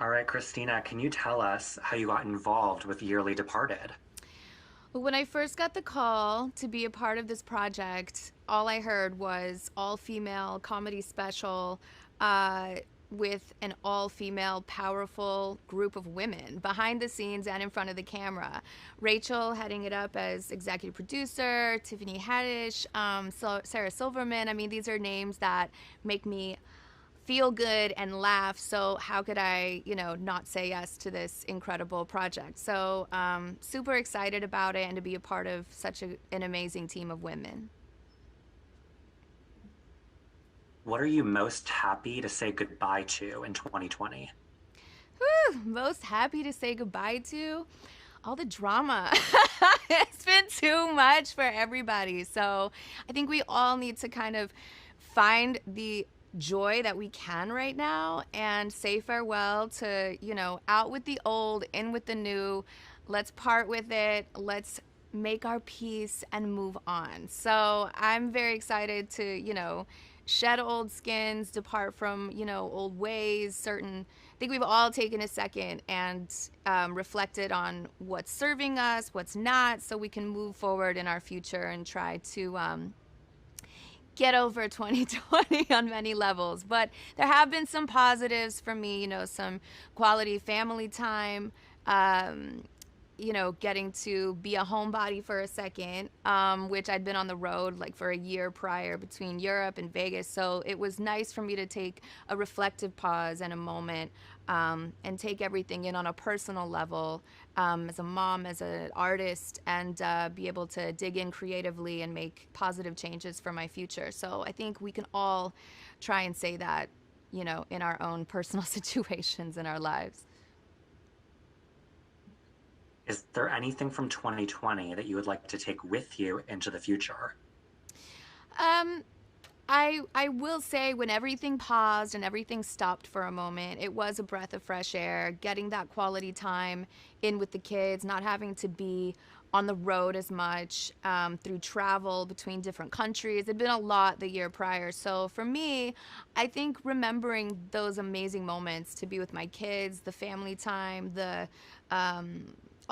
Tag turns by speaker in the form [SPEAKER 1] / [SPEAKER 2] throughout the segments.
[SPEAKER 1] All right, Christina, can you tell us how you got involved with Yearly Departed?
[SPEAKER 2] When I first got the call to be a part of this project, all I heard was all female comedy special uh, with an all female powerful group of women behind the scenes and in front of the camera. Rachel heading it up as executive producer, Tiffany Haddish, Sarah Silverman. I mean, these are names that make me feel good and laugh. So how could I, not say yes to this incredible project? So super excited about it and to be a part of such an amazing team of women.
[SPEAKER 1] What are you most happy to say goodbye to in 2020?
[SPEAKER 2] Whew, most happy to say goodbye to all the drama. It's been too much for everybody. So I think we all need to kind of find the joy that we can right now and say farewell to, out with the old, in with the new. Let's part with it. Let's make our peace and move on. So I'm very excited to, shed old skins, depart from, old ways, certain. I think we've all taken a second and reflected on what's serving us, what's not, so we can move forward in our future and try to get over 2020 on many levels. But there have been some positives for me, some quality family time. Getting to be a homebody for a second, which I'd been on the road like for a year prior between Europe and Vegas. So it was nice for me to take a reflective pause and a moment and take everything in on a personal level as a mom, as an artist, and be able to dig in creatively and make positive changes for my future. So I think we can all try and say that, in our own personal situations in our lives.
[SPEAKER 1] Is there anything from 2020 that you would like to take with you into the future?
[SPEAKER 2] Um, I will say when everything paused and everything stopped for a moment, it was a breath of fresh air, getting that quality time in with the kids, not having to be on the road as much through travel between different countries. It'd been a lot the year prior. So for me, I think remembering those amazing moments to be with my kids, the family time,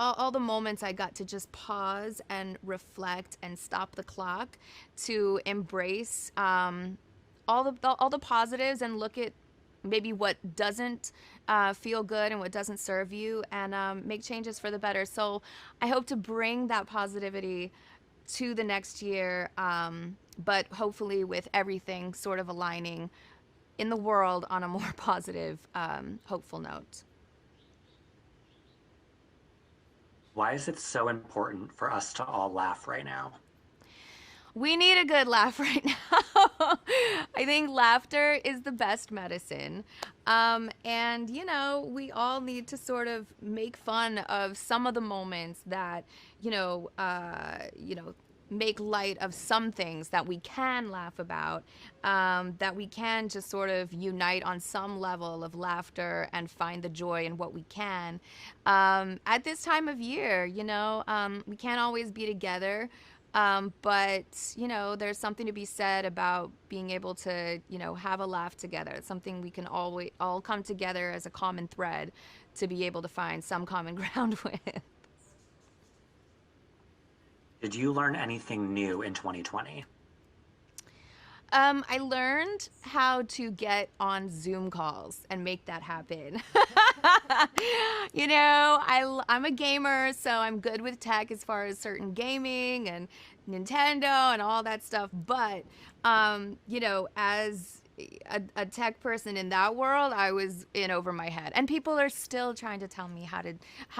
[SPEAKER 2] all the moments I got to just pause and reflect and stop the clock to embrace all the positives and look at maybe what doesn't feel good and what doesn't serve you and make changes for the better. So I hope to bring that positivity to the next year, but hopefully with everything sort of aligning in the world on a more positive, hopeful note.
[SPEAKER 1] Why is it so important for us to all laugh right now?
[SPEAKER 2] We need a good laugh right now. I think laughter is the best medicine. And, we all need to sort of make fun of some of the moments that, make light of some things that we can laugh about, that we can just sort of unite on some level of laughter and find the joy in what we can. At this time of year, we can't always be together. But there's something to be said about being able to, have a laugh together. It's something we can always all come together as a common thread to be able to find some common ground with.
[SPEAKER 1] Did you learn anything new in 2020?
[SPEAKER 2] I learned how to get on Zoom calls and make that happen. I'm a gamer, so I'm good with tech as far as certain gaming and Nintendo and all that stuff. But, as a tech person in that world, I was in over my head, and people are still trying to tell me how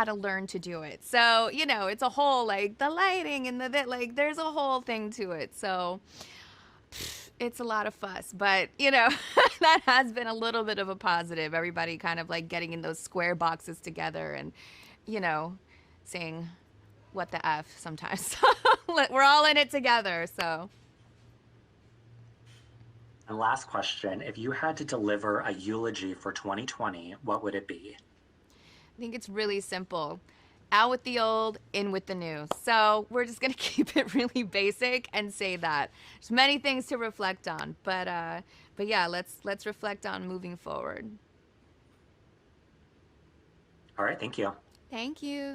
[SPEAKER 2] to learn to do it. So, it's a whole like the lighting and like there's a whole thing to it. So it's a lot of fuss, but that has been a little bit of a positive. Everybody kind of like getting in those square boxes together and, you know, saying what the F sometimes. We're all in it together. So
[SPEAKER 1] And last question, if you had to deliver a eulogy for 2020, what would it be?
[SPEAKER 2] I think it's really simple. Out with the old, in with the new. So we're just gonna keep it really basic and say that. There's many things to reflect on, but yeah, let's reflect on moving forward.
[SPEAKER 1] All right, thank you.
[SPEAKER 2] Thank you.